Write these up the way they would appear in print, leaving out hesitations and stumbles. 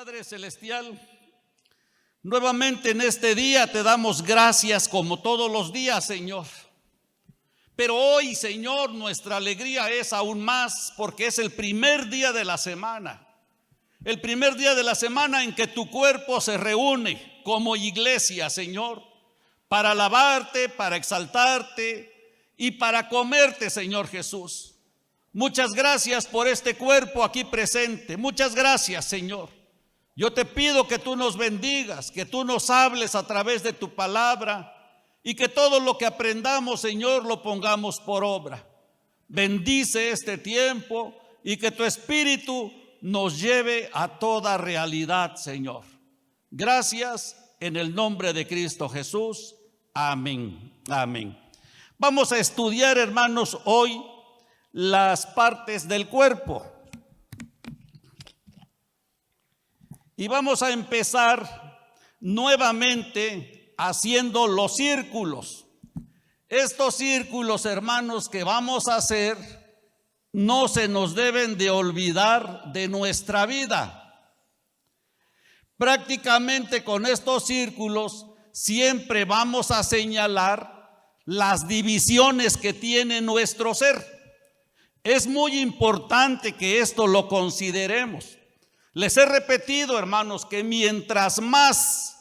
Padre Celestial, nuevamente en este día te damos gracias como todos los días, Señor. Pero hoy, Señor, nuestra alegría es aún más porque es el primer día de la semana. El primer día de la semana en que tu cuerpo se reúne como iglesia, Señor, para alabarte, para exaltarte y para comerte, Señor Jesús. Muchas gracias por este cuerpo aquí presente. Muchas gracias, Señor. Yo te pido que tú nos bendigas, que tú nos hables a través de tu palabra y que todo lo que aprendamos, Señor, lo pongamos por obra. Bendice este tiempo y que tu Espíritu nos lleve a toda realidad, Señor. Gracias en el nombre de Cristo Jesús. Amén. Amén. Vamos a estudiar, hermanos, hoy las partes del cuerpo. Y vamos a empezar nuevamente haciendo los círculos. Estos círculos, hermanos, que vamos a hacer, no se nos deben de olvidar de nuestra vida. Prácticamente con estos círculos siempre vamos a señalar las divisiones que tiene nuestro ser. Es muy importante que esto lo consideremos. Les he repetido, hermanos, que mientras más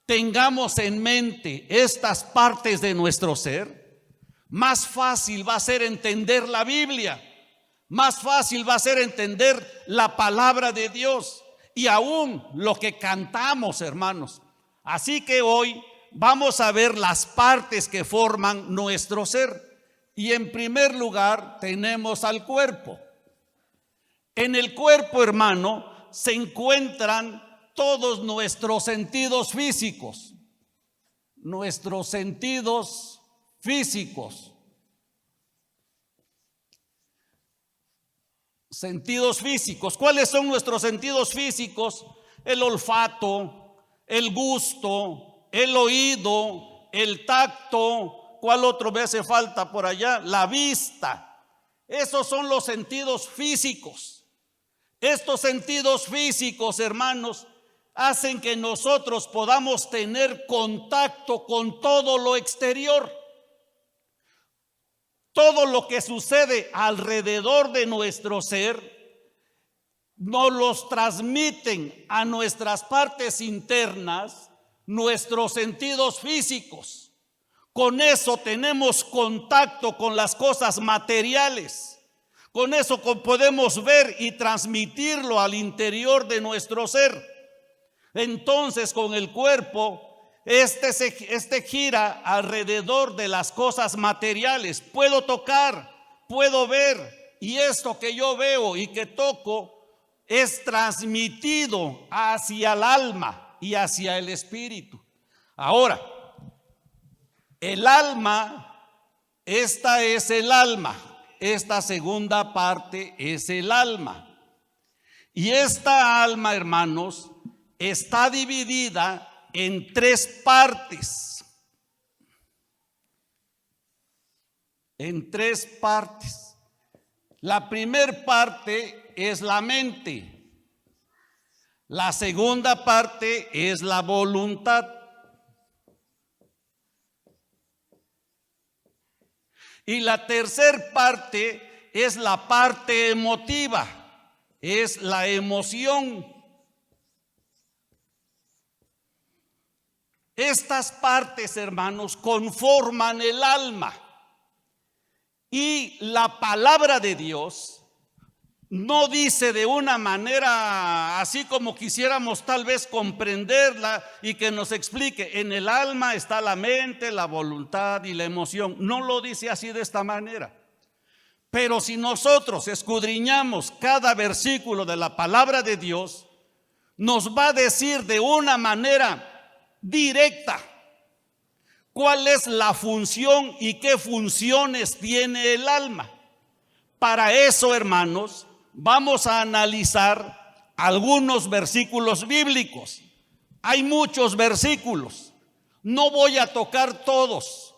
tengamos en mente estas partes de nuestro ser, más fácil va a ser entender la Biblia, más fácil va a ser entender la palabra de Dios y aún lo que cantamos, hermanos. Así que hoy vamos a ver las partes que forman nuestro ser. Y en primer lugar tenemos al cuerpo. En el cuerpo, hermano, se encuentran todos nuestros sentidos físicos. Nuestros sentidos físicos. Sentidos físicos. ¿Cuáles son nuestros sentidos físicos? El olfato, el gusto, el oído, el tacto. ¿Cuál otro me hace falta por allá? La vista. Esos son los sentidos físicos. Estos sentidos físicos, hermanos, hacen que nosotros podamos tener contacto con todo lo exterior. Todo lo que sucede alrededor de nuestro ser nos los transmiten a nuestras partes internas, nuestros sentidos físicos. Con eso tenemos contacto con las cosas materiales. Con eso podemos ver y transmitirlo al interior de nuestro ser. Entonces, con el cuerpo, este gira alrededor de las cosas materiales. Puedo tocar, puedo ver, y esto que yo veo y que toco es transmitido hacia el alma y hacia el espíritu. Ahora, el alma, esta es el alma, esta segunda parte es el alma. Y esta alma, hermanos, está dividida en tres partes. En tres partes. La primera parte es la mente. La segunda parte es la voluntad. Y la tercera parte es la parte emotiva, es la emoción. Estas partes, hermanos, conforman el alma. Y la palabra de Dios no dice de una manera así como quisiéramos tal vez comprenderla y que nos explique. En el alma está la mente, la voluntad y la emoción. No lo dice así de esta manera. Pero si nosotros escudriñamos cada versículo de la palabra de Dios, nos va a decir de una manera directa cuál es la función y qué funciones tiene el alma. Para eso, hermanos, vamos a analizar algunos versículos bíblicos. Hay muchos versículos. No voy a tocar todos.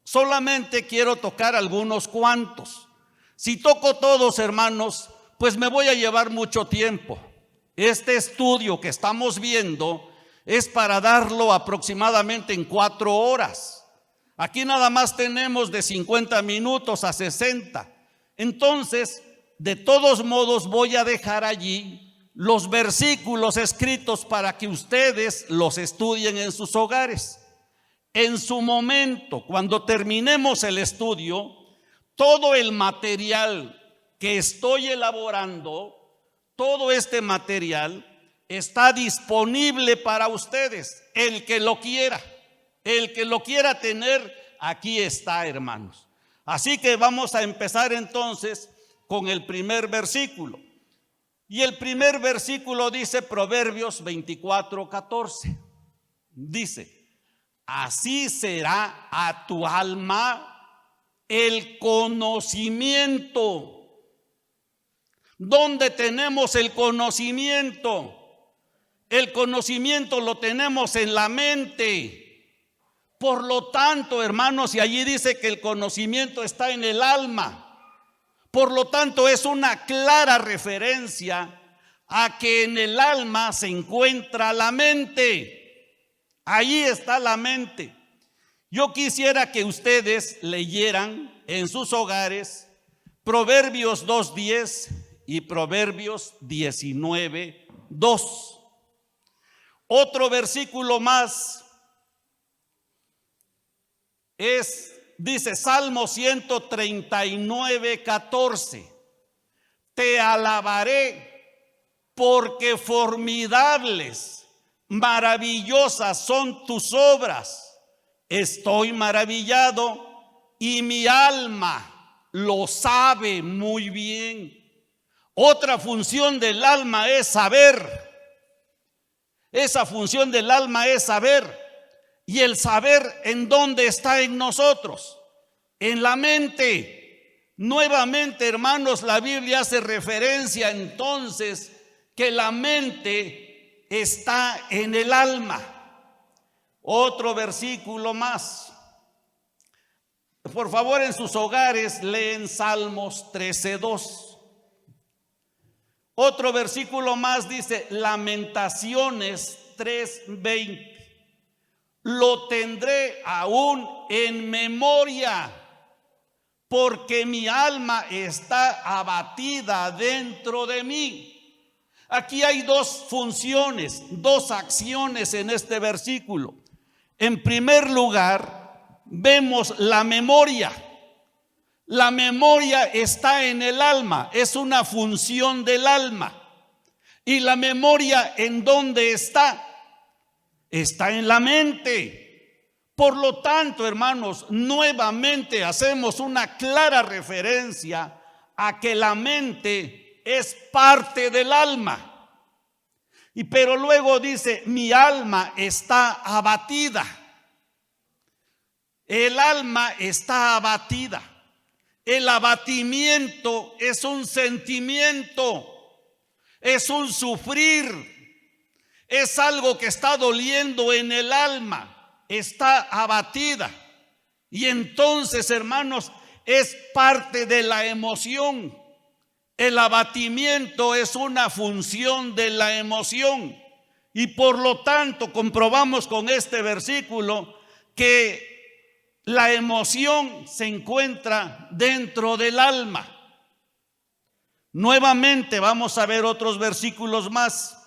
Solamente quiero tocar algunos cuantos. Si toco todos, hermanos, pues me voy a llevar mucho tiempo. Este estudio que estamos viendo es para darlo aproximadamente en 4 horas. Aquí nada más tenemos de 50 minutos a 60. Entonces, de todos modos voy a dejar allí los versículos escritos para que ustedes los estudien en sus hogares. En su momento, cuando terminemos el estudio, todo el material que estoy elaborando, todo este material está disponible para ustedes. El que lo quiera tener, aquí está, hermanos. Así que vamos a empezar entonces con el primer versículo. Y el primer versículo dice Proverbios 24:14. Dice: así será a tu alma el conocimiento. ¿Dónde tenemos el conocimiento? El conocimiento lo tenemos en la mente. Por lo tanto, hermanos, y allí dice que el conocimiento está en el alma. Por lo tanto, es una clara referencia a que en el alma se encuentra la mente. Allí está la mente. Yo quisiera que ustedes leyeran en sus hogares Proverbios 2:10 y Proverbios 19:2. Otro versículo más dice Salmo 139:14. Te alabaré porque formidables, maravillosas son tus obras. Estoy maravillado y mi alma lo sabe muy bien. Otra función del alma es saber. Esa función del alma es saber. Y el saber, ¿en dónde está en nosotros? En la mente. Nuevamente, hermanos, la Biblia hace referencia entonces que la mente está en el alma. Otro versículo más. Por favor, en sus hogares leen Salmos 13:2. Otro versículo más dice Lamentaciones 3:20. Lo tendré aún en memoria, porque mi alma está abatida dentro de mí. Aquí hay dos funciones, dos acciones en este versículo. En primer lugar, vemos la memoria. La memoria está en el alma, es una función del alma. ¿Y la memoria en dónde está? Está en la mente. Por lo tanto, hermanos, nuevamente hacemos una clara referencia a que la mente es parte del alma. Pero luego dice, mi alma está abatida. El alma está abatida. El abatimiento es un sentimiento, es un sufrir. Es algo que está doliendo en el alma, está abatida. Y entonces, hermanos, es parte de la emoción. El abatimiento es una función de la emoción. Y por lo tanto, comprobamos con este versículo que la emoción se encuentra dentro del alma. Nuevamente vamos a ver otros versículos más.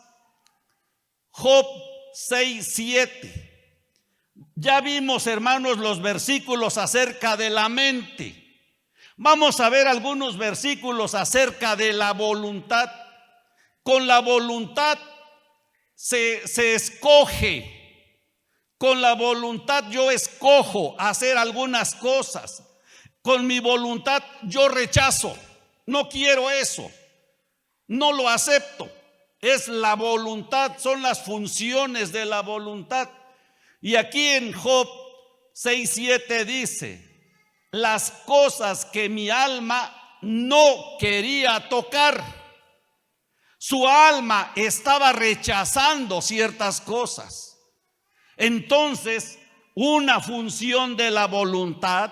Job 6:7. Ya vimos, hermanos, los versículos acerca de la mente. Vamos a ver algunos versículos acerca de la voluntad. Con la voluntad se escoge. Con la voluntad yo escojo hacer algunas cosas. Con mi voluntad yo rechazo. No quiero eso. No lo acepto. Es la voluntad, son las funciones de la voluntad. Y aquí en Job 6:7 dice, las cosas que mi alma no quería tocar. Su alma estaba rechazando ciertas cosas. Entonces, una función de la voluntad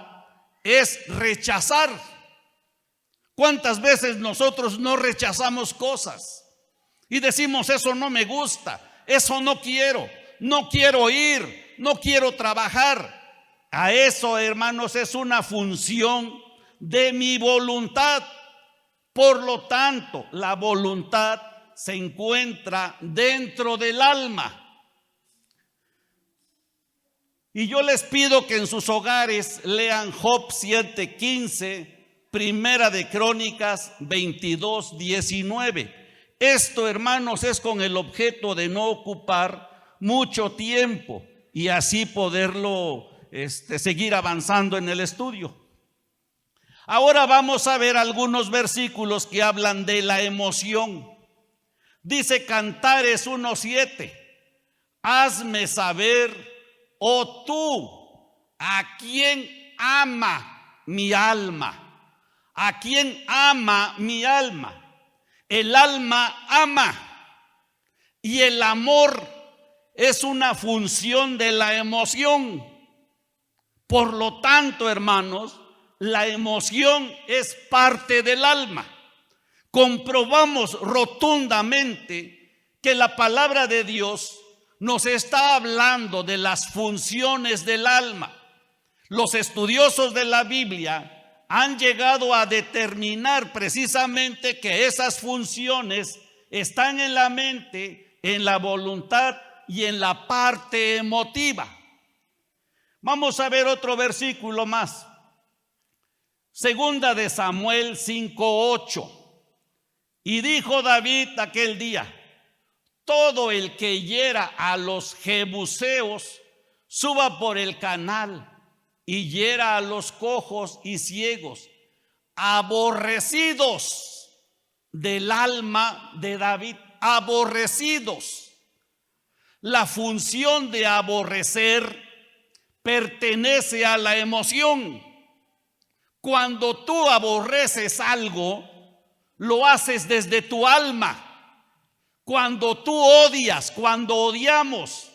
es rechazar. ¿Cuántas veces nosotros no rechazamos cosas? Y decimos, eso no me gusta, eso no quiero ir, no quiero trabajar. A eso, hermanos, es una función de mi voluntad. Por lo tanto, la voluntad se encuentra dentro del alma. Y yo les pido que en sus hogares lean Job 7:15, Primera de Crónicas 22:19. Esto, hermanos, es con el objeto de no ocupar mucho tiempo y así poderlo seguir avanzando en el estudio. Ahora vamos a ver algunos versículos que hablan de la emoción. Dice Cantares 1:7, hazme saber, oh tú, a quién ama mi alma, a quién ama mi alma. El alma ama y el amor es una función de la emoción. Por lo tanto, hermanos, la emoción es parte del alma. Comprobamos rotundamente que la palabra de Dios nos está hablando de las funciones del alma. Los estudiosos de la Biblia han llegado a determinar precisamente que esas funciones están en la mente, en la voluntad y en la parte emotiva. Vamos a ver otro versículo más. Segunda de Samuel 5:8. Y dijo David aquel día, todo el que hiera a los jebuseos, suba por el canal y hiera a los cojos y ciegos, aborrecidos del alma de David, aborrecidos. La función de aborrecer pertenece a la emoción. Cuando tú aborreces algo, lo haces desde tu alma. Cuando tú odias, cuando odiamos,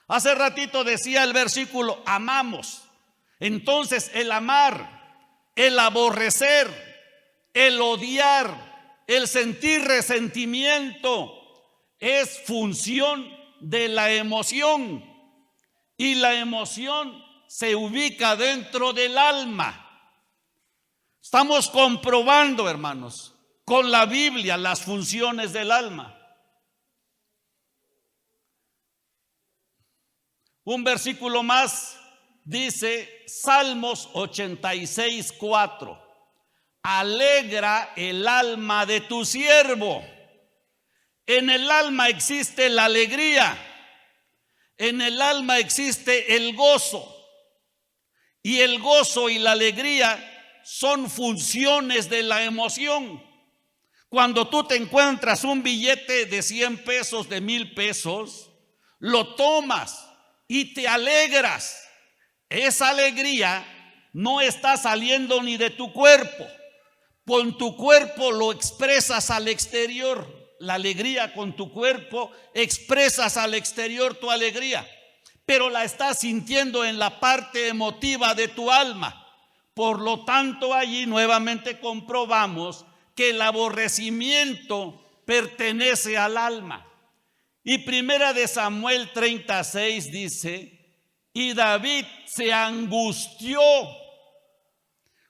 hace ratito decía el versículo, amamos. Entonces el amar, el aborrecer, el odiar, el sentir resentimiento es función de la emoción. Y la emoción se ubica dentro del alma. Estamos comprobando, hermanos, con la Biblia las funciones del alma. Un versículo más dice Salmos 86:4. Alegra el alma de tu siervo. En el alma existe la alegría. En el alma existe el gozo. Y el gozo y la alegría son funciones de la emoción. Cuando tú te encuentras un billete de 100 pesos, de 1000 pesos, lo tomas y te alegras. Esa alegría no está saliendo ni de tu cuerpo. Con tu cuerpo lo expresas al exterior. La alegría con tu cuerpo expresas al exterior tu alegría, pero la estás sintiendo en la parte emotiva de tu alma. Por lo tanto, allí nuevamente comprobamos que el aborrecimiento pertenece al alma. Y Primera de Samuel 36 dice, y David se angustió.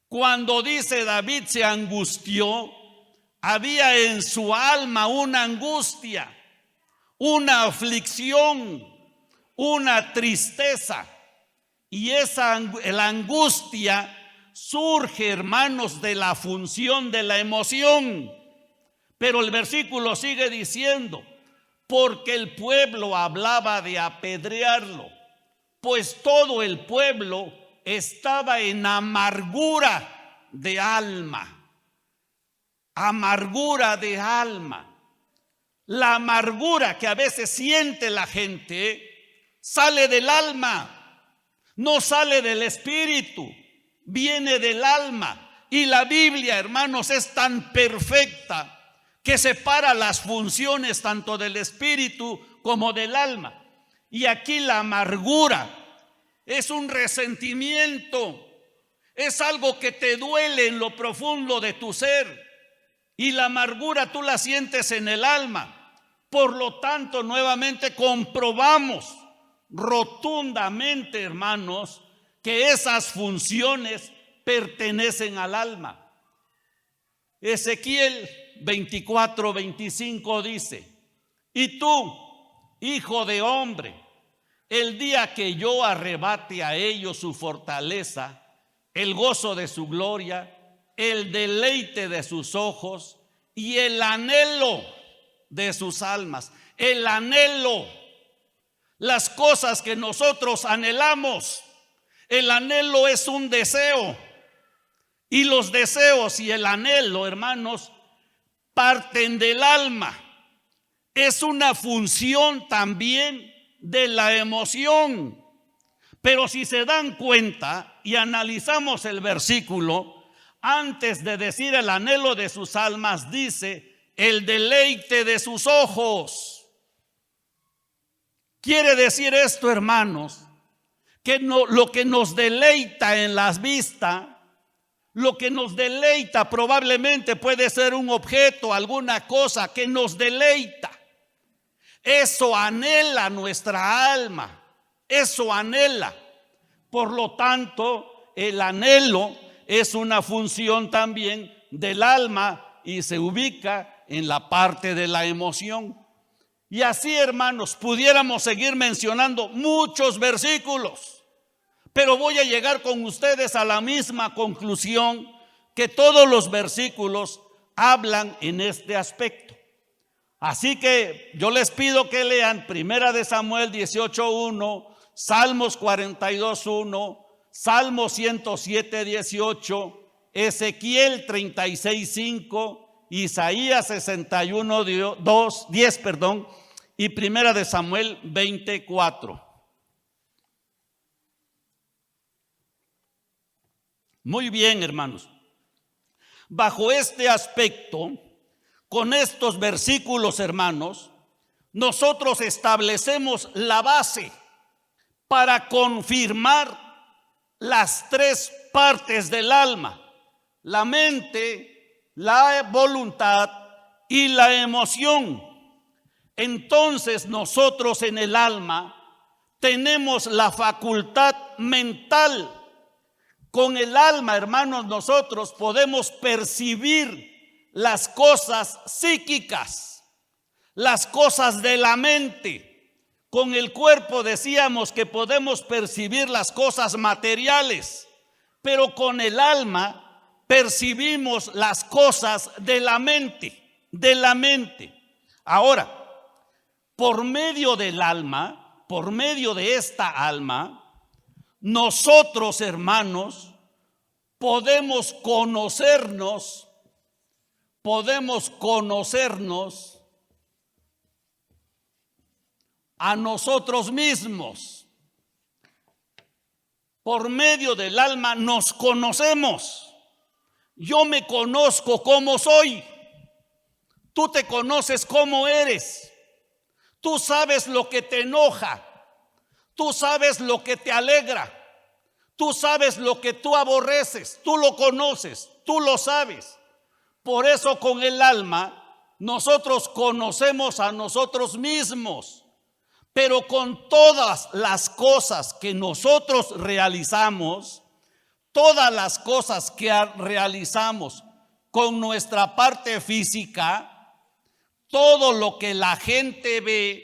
Cuando dice David se angustió, había en su alma una angustia, una aflicción, una tristeza. Y la angustia surge, hermanos, de la función de la emoción. Pero el versículo sigue diciendo, porque el pueblo hablaba de apedrearlo, pues todo el pueblo estaba en amargura de alma. Amargura de alma. La amargura que a veces siente la gente sale del alma, no sale del espíritu, viene del alma. Y la Biblia, hermanos, es tan perfecta que separa las funciones tanto del espíritu como del alma. Y aquí la amargura es un resentimiento, es algo que te duele en lo profundo de tu ser. Y la amargura tú la sientes en el alma. Por lo tanto, nuevamente comprobamos rotundamente, hermanos, que esas funciones pertenecen al alma. Ezequiel 24:25 dice: y tú, hijo de hombre, el día que yo arrebate a ellos su fortaleza, el gozo de su gloria, el deleite de sus ojos y el anhelo de sus almas. El anhelo, las cosas que nosotros anhelamos. El anhelo es un deseo. Y los deseos y el anhelo, hermanos, parten del alma. Es una función también de la emoción. Pero si se dan cuenta y analizamos el versículo, antes de decir el anhelo de sus almas, dice el deleite de sus ojos. Quiere decir esto, hermanos, que lo que nos deleita en las vistas, lo que nos deleita probablemente puede ser un objeto, alguna cosa que nos deleita. Eso anhela nuestra alma, eso anhela. Por lo tanto, el anhelo es una función también del alma y se ubica en la parte de la emoción. Y así, hermanos, pudiéramos seguir mencionando muchos versículos, pero voy a llegar con ustedes a la misma conclusión, que todos los versículos hablan en este aspecto. Así que yo les pido que lean 1 Samuel 18:1, Salmos 42:1, Salmo 107:18, Ezequiel 36:5, Isaías 61:10, y 1 Samuel 20:4. Muy bien, hermanos. Bajo este aspecto, con estos versículos, hermanos, nosotros establecemos la base para confirmar las tres partes del alma: la mente, la voluntad y la emoción. Entonces nosotros en el alma tenemos la facultad mental. Con el alma, hermanos, nosotros podemos percibir las cosas psíquicas, las cosas de la mente. Con el cuerpo decíamos que podemos percibir las cosas materiales, pero con el alma percibimos las cosas de la mente, Ahora, por medio del alma, por medio de esta alma, nosotros, hermanos, podemos conocernos a nosotros mismos. Por medio del alma nos conocemos. Yo me conozco como soy. Tú te conoces como eres. Tú sabes lo que te enoja. Tú sabes lo que te alegra. Tú sabes lo que tú aborreces. Tú lo conoces. Tú lo sabes. Por eso con el alma nosotros conocemos a nosotros mismos. Pero con todas las cosas que nosotros realizamos, todas las cosas que realizamos con nuestra parte física, todo lo que la gente ve,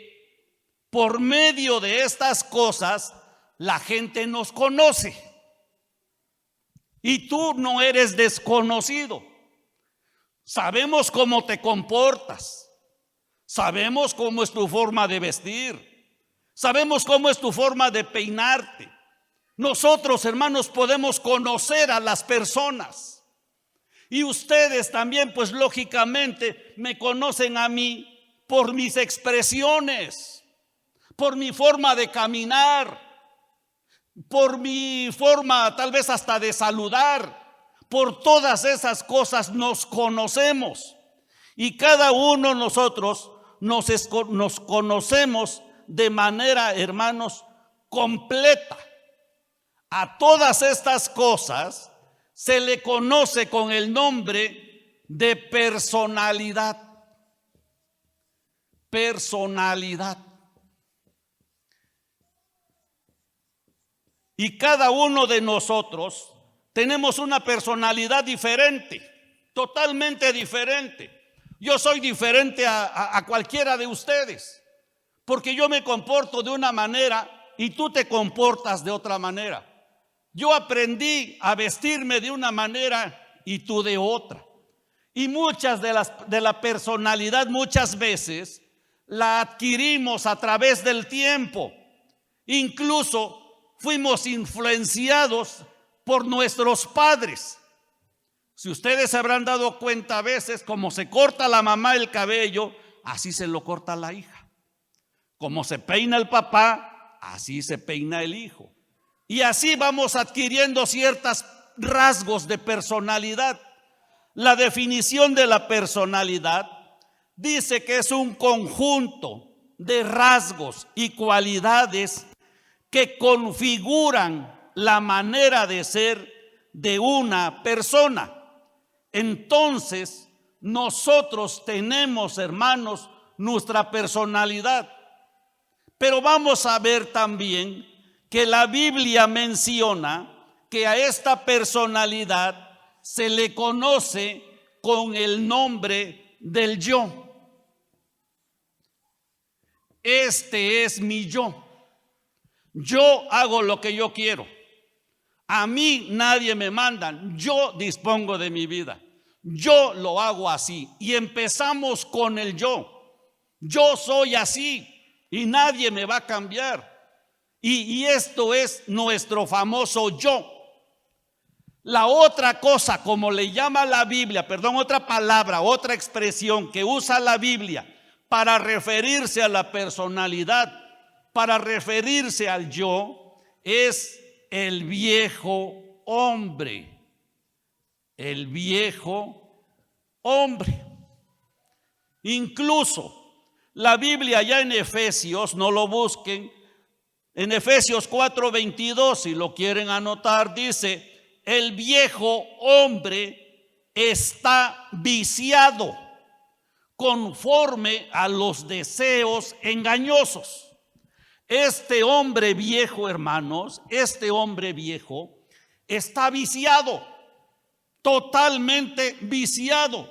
por medio de estas cosas, la gente nos conoce. Y tú no eres desconocido. Sabemos cómo te comportas. Sabemos cómo es tu forma de vestir. Sabemos cómo es tu forma de peinarte. Nosotros, hermanos, podemos conocer a las personas. Y ustedes también, pues lógicamente, me conocen a mí por mis expresiones, por mi forma de caminar, por mi forma tal vez hasta de saludar. Por todas esas cosas nos conocemos. Y cada uno de nosotros nos conocemos de manera, hermanos, completa. A todas estas cosas se le conoce con el nombre de personalidad. personalidad. Y cada uno de nosotros tenemos una personalidad diferente, totalmente diferente. Yo soy diferente a cualquiera de ustedes, porque yo me comporto de una manera y tú te comportas de otra manera. Yo aprendí a vestirme de una manera y tú de otra. Y muchas de la personalidad muchas veces la adquirimos a través del tiempo. Incluso fuimos influenciados por nuestros padres. Si ustedes se habrán dado cuenta, a veces como se corta la mamá el cabello, así se lo corta la hija. Como se peina el papá, así se peina el hijo. Y así vamos adquiriendo ciertos rasgos de personalidad. La definición de la personalidad dice que es un conjunto de rasgos y cualidades que configuran la manera de ser de una persona. Entonces, nosotros tenemos, hermanos, nuestra personalidad. Pero vamos a ver también que la Biblia menciona que a esta personalidad se le conoce con el nombre del yo. Este es mi yo. Yo hago lo que yo quiero. A mí nadie me manda. Yo dispongo de mi vida. Yo lo hago así. Y empezamos con el yo. Yo soy así y nadie me va a cambiar. Y esto es nuestro famoso yo. La otra cosa, como le llama la Biblia, otra palabra, otra expresión que usa la Biblia para referirse a la personalidad, para referirse al yo, es el viejo hombre. El viejo hombre. Incluso la Biblia ya en Efesios, no lo busquen, en Efesios 4:22, si lo quieren anotar, dice: el viejo hombre está viciado conforme a los deseos engañosos. Este hombre viejo, hermanos, este hombre viejo está viciado, totalmente viciado,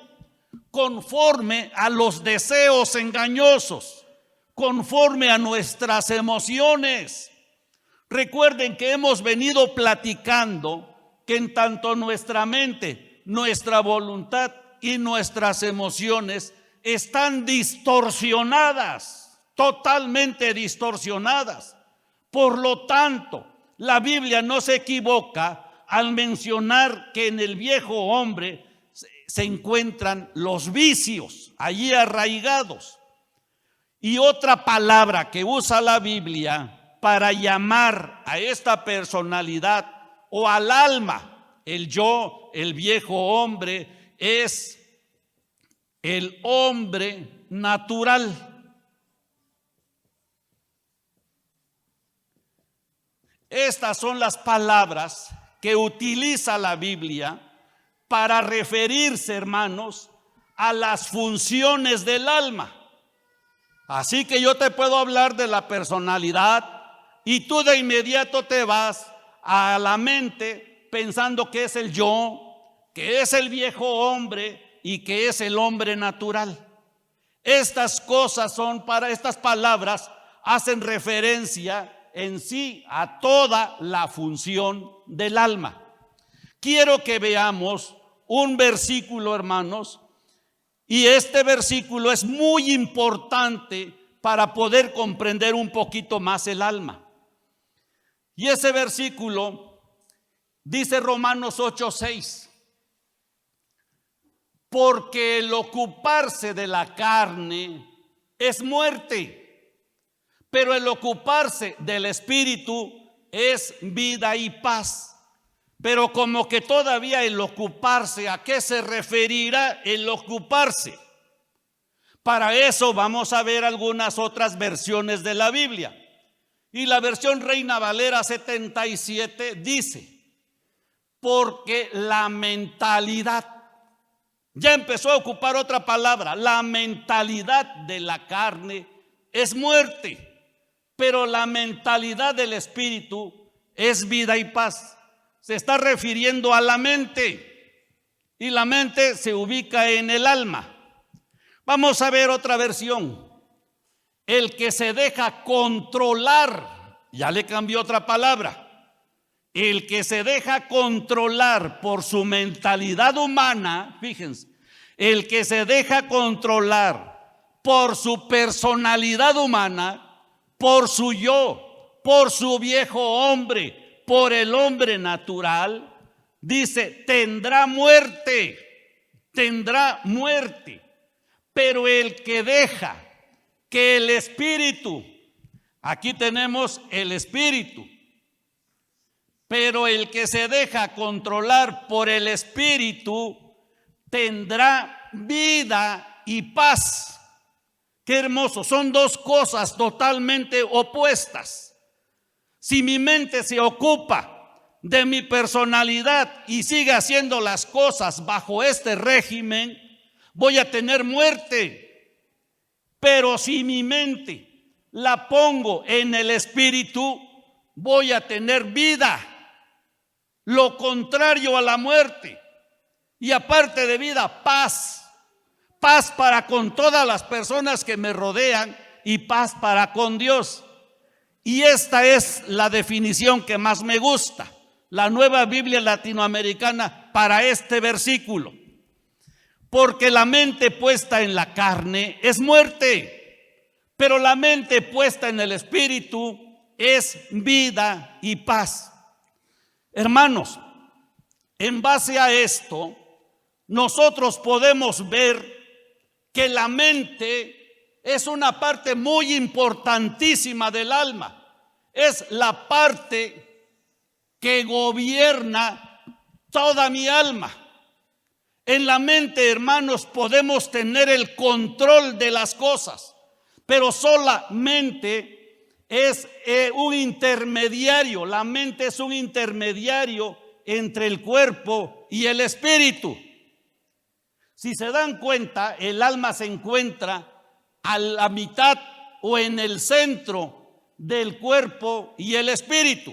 conforme a los deseos engañosos, conforme a nuestras emociones. Recuerden que hemos venido platicando que en tanto nuestra mente, nuestra voluntad y nuestras emociones están distorsionadas, totalmente distorsionadas. Por lo tanto, la Biblia no se equivoca al mencionar que en el viejo hombre se encuentran los vicios allí arraigados. Y otra palabra que usa la Biblia para llamar a esta personalidad o al alma, el yo, el viejo hombre, es el hombre natural. Estas son las palabras que utiliza la Biblia para referirse, hermanos, a las funciones del alma. Así que yo te puedo hablar de la personalidad y tú de inmediato te vas a la mente pensando que es el yo, que es el viejo hombre y que es el hombre natural. Estas cosas estas palabras hacen referencia en sí a toda la función del alma. Quiero que veamos un versículo, hermanos, y este versículo es muy importante para poder comprender un poquito más el alma. Y ese versículo dice Romanos 8:6: porque el ocuparse de la carne es muerte, pero el ocuparse del espíritu es vida y paz. Pero como que todavía el ocuparse, ¿a qué se referirá el ocuparse? Para eso vamos a ver algunas otras versiones de la Biblia. Y la versión Reina Valera 77 dice: porque la mentalidad Ya empezó a ocupar otra palabra. La mentalidad de la carne es muerte, pero la mentalidad del espíritu es vida y paz. Se está refiriendo a la mente, y la mente se ubica en el alma. Vamos a ver otra versión. El que se deja controlar, ya le cambió otra palabra. El que se deja controlar por su mentalidad humana, fíjense, el que se deja controlar por su personalidad humana, por su yo, por su viejo hombre, por el hombre natural, dice, tendrá muerte, tendrá muerte. Pero el que deja que el espíritu, aquí tenemos el espíritu, pero el que se deja controlar por el espíritu tendrá vida y paz. Qué hermoso, son dos cosas totalmente opuestas. Si mi mente se ocupa de mi personalidad y sigue haciendo las cosas bajo este régimen, voy a tener muerte. Pero si mi mente la pongo en el espíritu, voy a tener vida. Lo contrario a la muerte. Y aparte de vida, paz. Paz para con todas las personas que me rodean y paz para con Dios. Y esta es la definición que más me gusta, la Nueva Biblia Latinoamericana, para este versículo. Porque la mente puesta en la carne es muerte, pero la mente puesta en el espíritu es vida y paz. Hermanos, en base a esto, nosotros podemos ver que la mente es una parte muy importantísima del alma. Es la parte que gobierna toda mi alma. En la mente, hermanos, podemos tener el control de las cosas, pero solamente es un intermediario. La mente es un intermediario entre el cuerpo y el espíritu. Si se dan cuenta, el alma se encuentra a la mitad o en el centro del cuerpo y el espíritu.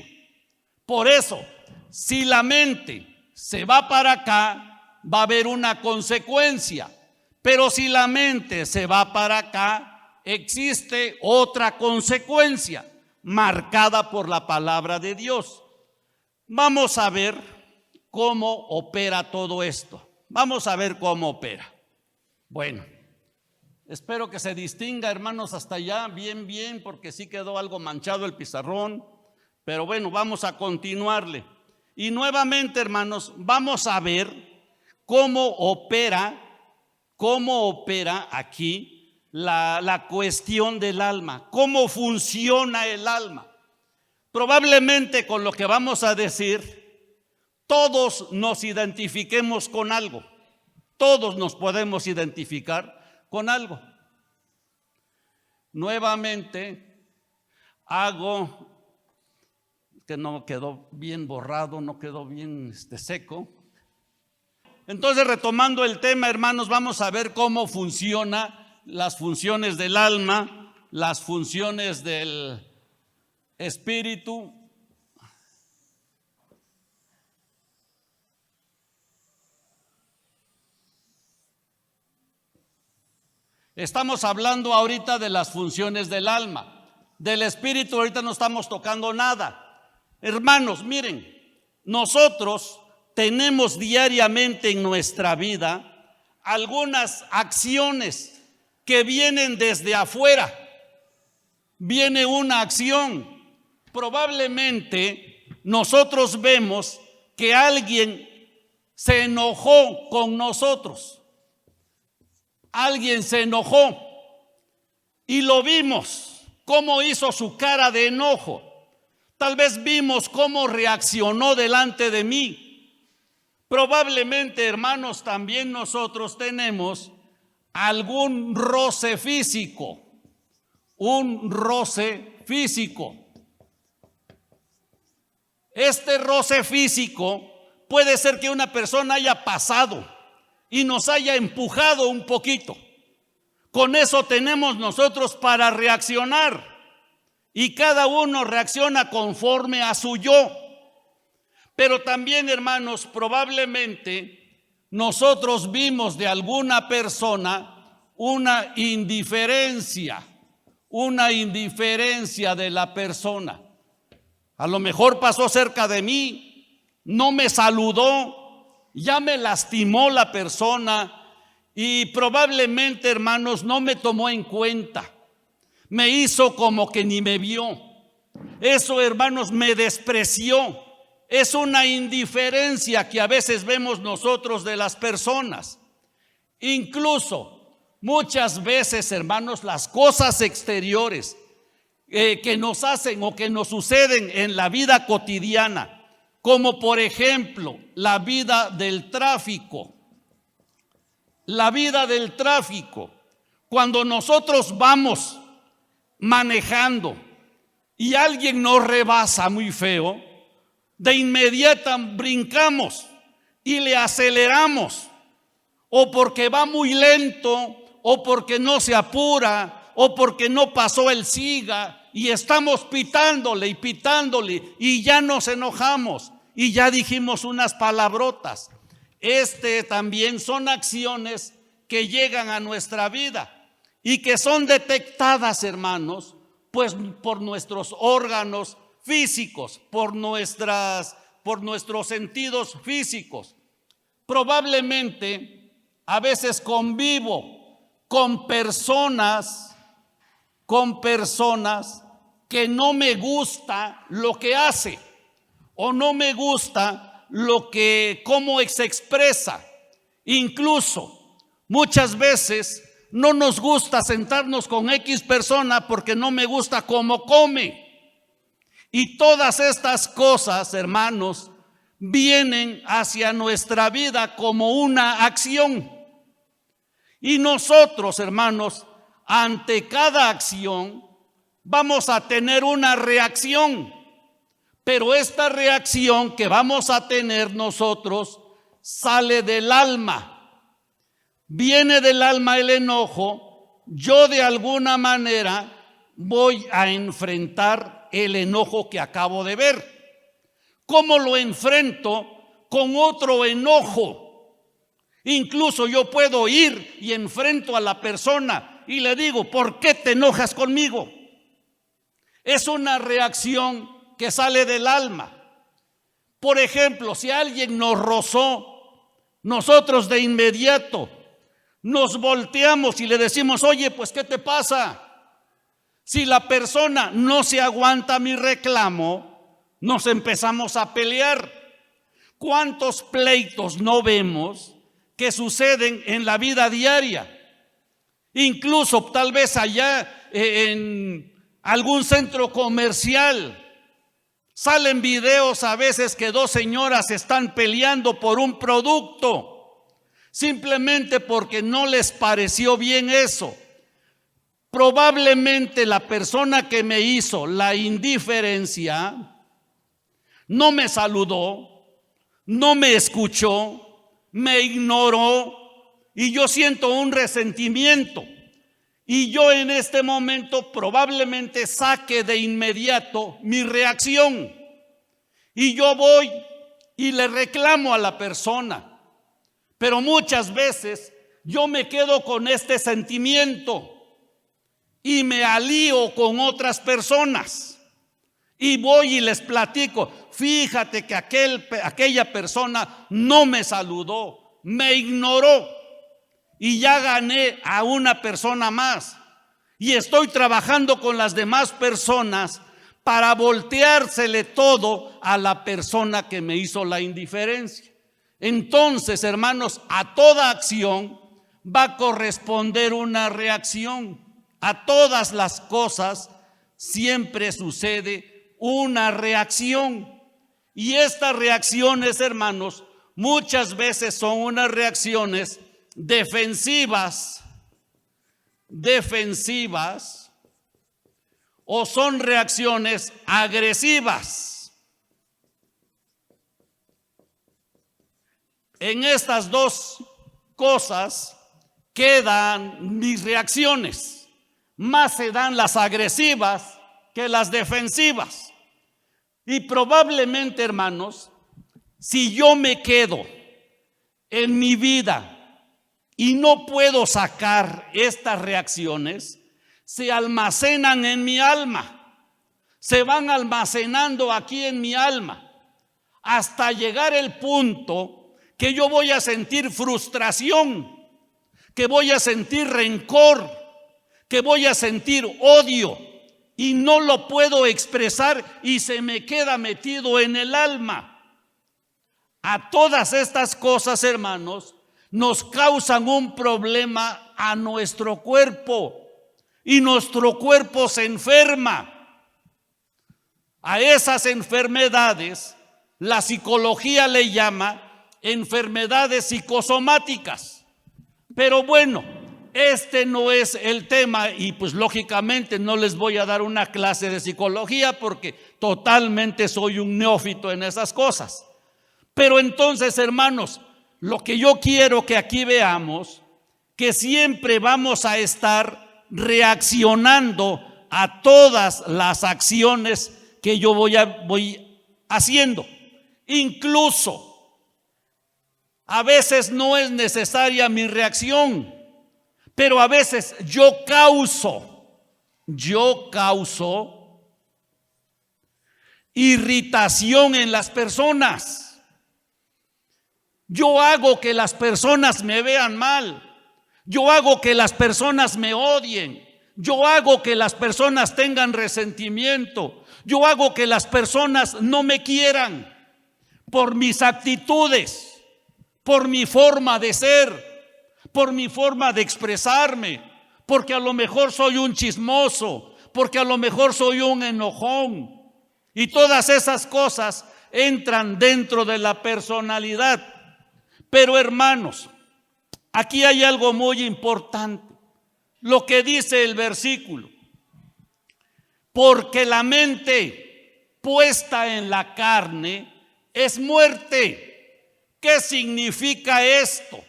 Por eso, si la mente se va para acá, va a haber una consecuencia. Pero si la mente se va para acá, existe otra consecuencia marcada por la palabra de Dios. Vamos a ver cómo opera todo esto. Vamos a ver cómo opera. Bueno, espero que se distinga, hermanos, hasta allá, bien, porque sí quedó algo manchado el pizarrón. Pero bueno, vamos a continuarle. Y nuevamente, hermanos, vamos a ver cómo opera aquí la cuestión del alma, cómo funciona el alma. Probablemente con lo que vamos a decir, todos nos identifiquemos con algo. Todos nos podemos identificar con algo. Nuevamente hago, que no quedó bien borrado, no quedó bien seco. Entonces, retomando el tema, hermanos, vamos a ver cómo funciona las funciones del alma, las funciones del espíritu. Estamos hablando ahorita de las funciones del alma. Del espíritu ahorita no estamos tocando nada. Hermanos, miren, nosotros tenemos diariamente en nuestra vida algunas acciones que vienen desde afuera. Viene una acción. Probablemente nosotros vemos que alguien se enojó con nosotros. Alguien se enojó y lo vimos, cómo hizo su cara de enojo. Tal vez vimos cómo reaccionó delante de mí. Probablemente, hermanos, también nosotros tenemos algún roce físico, un roce físico. Este roce físico puede ser que una persona haya pasado y nos haya empujado un poquito. Con eso tenemos nosotros para reaccionar, y cada uno reacciona conforme a su yo. Pero también, hermanos, probablemente nosotros vimos de alguna persona una indiferencia de la persona. A lo mejor pasó cerca de mí, no me saludó, ya me lastimó la persona y probablemente, hermanos, no me tomó en cuenta. Me hizo como que ni me vio. Eso, hermanos, me despreció. Es una indiferencia que a veces vemos nosotros de las personas. Incluso muchas veces, hermanos, las cosas exteriores que nos hacen o que nos suceden en la vida cotidiana, como por ejemplo la vida del tráfico. La vida del tráfico, cuando nosotros vamos manejando y alguien nos rebasa muy feo, de inmediato brincamos y le aceleramos, o porque va muy lento, o porque no se apura, o porque no pasó el siga, y estamos pitándole y ya nos enojamos y ya dijimos unas palabrotas. También son acciones que llegan a nuestra vida y que son detectadas, hermanos, pues por nuestros órganos físicos, por nuestros sentidos físicos. Probablemente a veces convivo con personas que no me gusta lo que hace, o no me gusta cómo se expresa. Incluso muchas veces no nos gusta sentarnos con X persona porque no me gusta cómo come. Y todas estas cosas, hermanos, vienen hacia nuestra vida como una acción. Y nosotros, hermanos, ante cada acción vamos a tener una reacción. Pero esta reacción que vamos a tener nosotros sale del alma. Viene del alma el enojo. Yo de alguna manera voy a enfrentar el enojo que acabo de ver. ¿Cómo lo enfrento? Con otro enojo. Incluso yo puedo ir y enfrento a la persona y le digo: ¿por qué te enojas conmigo? Es una reacción que sale del alma. Por ejemplo, si alguien nos rozó, nosotros de inmediato nos volteamos y le decimos: oye, pues ¿qué te pasa? Si la persona no se aguanta mi reclamo, nos empezamos a pelear. ¿Cuántos pleitos no vemos que suceden en la vida diaria? Incluso tal vez allá en algún centro comercial salen videos a veces que dos señoras están peleando por un producto, simplemente porque no les pareció bien eso. Probablemente la persona que me hizo la indiferencia no me saludó, no me escuchó, me ignoró, y yo siento un resentimiento. Y yo en este momento probablemente saque de inmediato mi reacción. Y yo voy y le reclamo a la persona. Pero muchas veces yo me quedo con este sentimiento y me alío con otras personas. Y voy y les platico: fíjate que aquella persona no me saludó, me ignoró. Y ya gané a una persona más. Y estoy trabajando con las demás personas para volteársele todo a la persona que me hizo la indiferencia. Entonces, hermanos, a toda acción va a corresponder una reacción. A todas las cosas siempre sucede una reacción. Y estas reacciones, hermanos, muchas veces son unas reacciones defensivas, o son reacciones agresivas. En estas dos cosas quedan mis reacciones. Más se dan las agresivas que las defensivas. Y probablemente, hermanos, si yo me quedo en mi vida y no puedo sacar estas reacciones, se almacenan en mi alma, se van almacenando aquí en mi alma, hasta llegar el punto que yo voy a sentir frustración, que voy a sentir rencor, que voy a sentir odio, y no lo puedo expresar y se me queda metido en el alma. A todas estas cosas, hermanos, nos causan un problema a nuestro cuerpo y nuestro cuerpo se enferma. A esas enfermedades la psicología le llama enfermedades psicosomáticas. Pero bueno, este no es el tema y pues lógicamente no les voy a dar una clase de psicología porque totalmente soy un neófito en esas cosas. Pero entonces, hermanos, lo que yo quiero que aquí veamos, que siempre vamos a estar reaccionando a todas las acciones que yo voy haciendo. Incluso, a veces no es necesaria mi reacción, pero a veces yo causo irritación en las personas. Yo hago que las personas me vean mal. Yo hago que las personas me odien. Yo hago que las personas tengan resentimiento. Yo hago que las personas no me quieran por mis actitudes, por mi forma de ser, por mi forma de expresarme, porque a lo mejor soy un chismoso, porque a lo mejor soy un enojón. Y todas esas cosas entran dentro de la personalidad. Pero hermanos, aquí hay algo muy importante, lo que dice el versículo: porque la mente puesta en la carne es muerte. ¿Qué significa esto?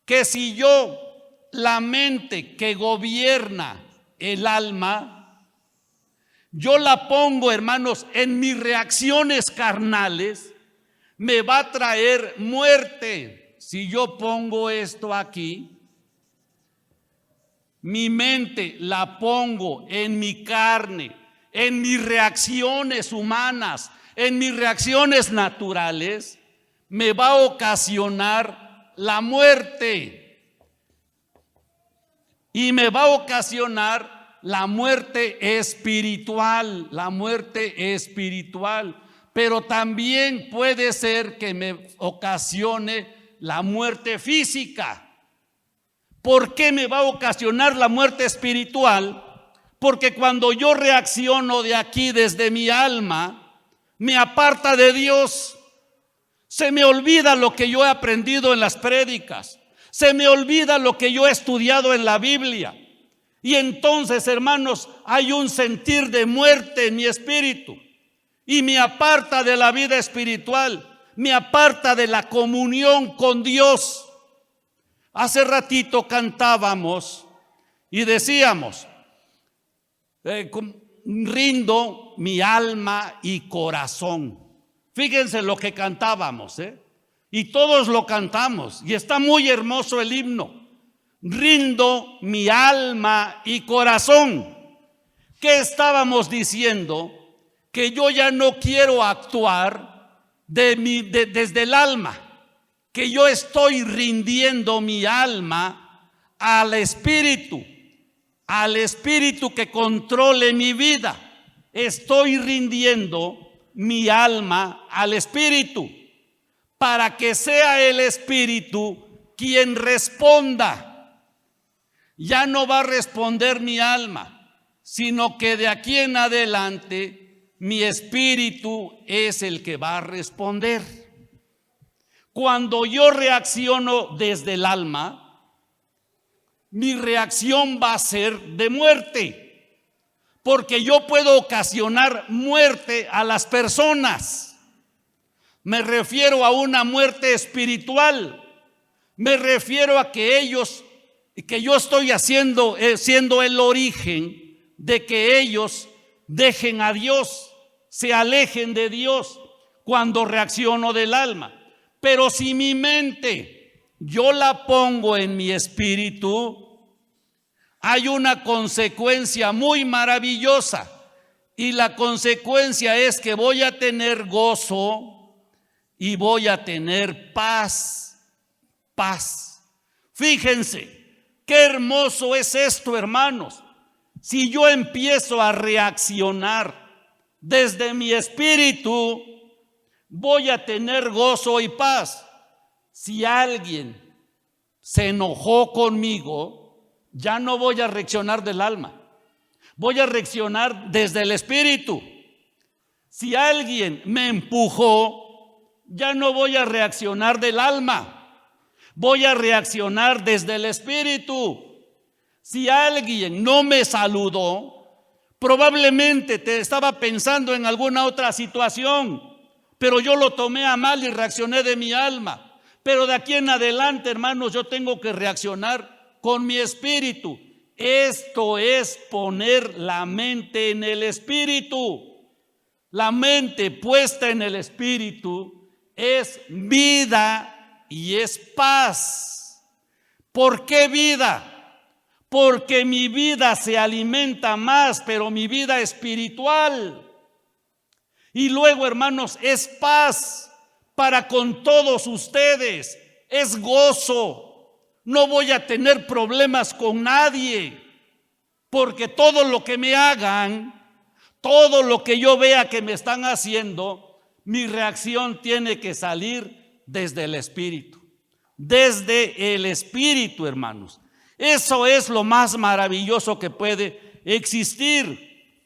Que si yo, la mente que gobierna el alma, yo la pongo, hermanos, en mis reacciones carnales, me va a traer muerte. Si yo pongo esto aquí, mi mente la pongo en mi carne, en mis reacciones humanas, en mis reacciones naturales, me va a ocasionar la muerte. Y me va a ocasionar la muerte espiritual, Pero también puede ser que me ocasione la muerte física. ¿Por qué me va a ocasionar la muerte espiritual? Porque cuando yo reacciono de aquí desde mi alma, me aparta de Dios. Se me olvida lo que yo he aprendido en las prédicas. Se me olvida lo que yo he estudiado en la Biblia. Y entonces, hermanos, hay un sentir de muerte en mi espíritu. Y me aparta de la vida espiritual, me aparta de la comunión con Dios. Hace ratito cantábamos y decíamos, rindo mi alma y corazón. Fíjense lo que cantábamos, y todos lo cantamos, y está muy hermoso el himno. Rindo mi alma y corazón. ¿Qué estábamos diciendo? Que yo ya no quiero actuar desde el alma, que yo estoy rindiendo mi alma al Espíritu que controle mi vida. Estoy rindiendo mi alma al Espíritu para que sea el Espíritu quien responda. Ya no va a responder mi alma, sino que de aquí en adelante mi espíritu es el que va a responder. Cuando yo reacciono desde el alma, mi reacción va a ser de muerte, porque yo puedo ocasionar muerte a las personas. Me refiero a una muerte espiritual, Me refiero a que yo estoy siendo el origen de que ellos dejen a Dios, se alejen de Dios cuando reacciono del alma. Pero si mi mente yo la pongo en mi espíritu, hay una consecuencia muy maravillosa. Y la consecuencia es que voy a tener gozo y voy a tener paz. Fíjense, qué hermoso es esto, hermanos. Si yo empiezo a reaccionar desde mi espíritu, voy a tener gozo y paz. Si alguien se enojó conmigo, ya no voy a reaccionar del alma. Voy a reaccionar desde el espíritu. Si alguien me empujó, ya no voy a reaccionar del alma. Voy a reaccionar desde el espíritu. Si alguien no me saludó, probablemente te estaba pensando en alguna otra situación, pero yo lo tomé a mal y reaccioné de mi alma. Pero de aquí en adelante, hermanos, yo tengo que reaccionar con mi espíritu. Esto es poner la mente en el espíritu. La mente puesta en el espíritu es vida y es paz. ¿Por qué vida? Porque mi vida se alimenta más, pero mi vida espiritual. Y luego, hermanos, es paz para con todos ustedes, es gozo. No voy a tener problemas con nadie, porque todo lo que me hagan, todo lo que yo vea que me están haciendo, mi reacción tiene que salir desde el espíritu. Desde el espíritu, hermanos. Eso es lo más maravilloso que puede existir.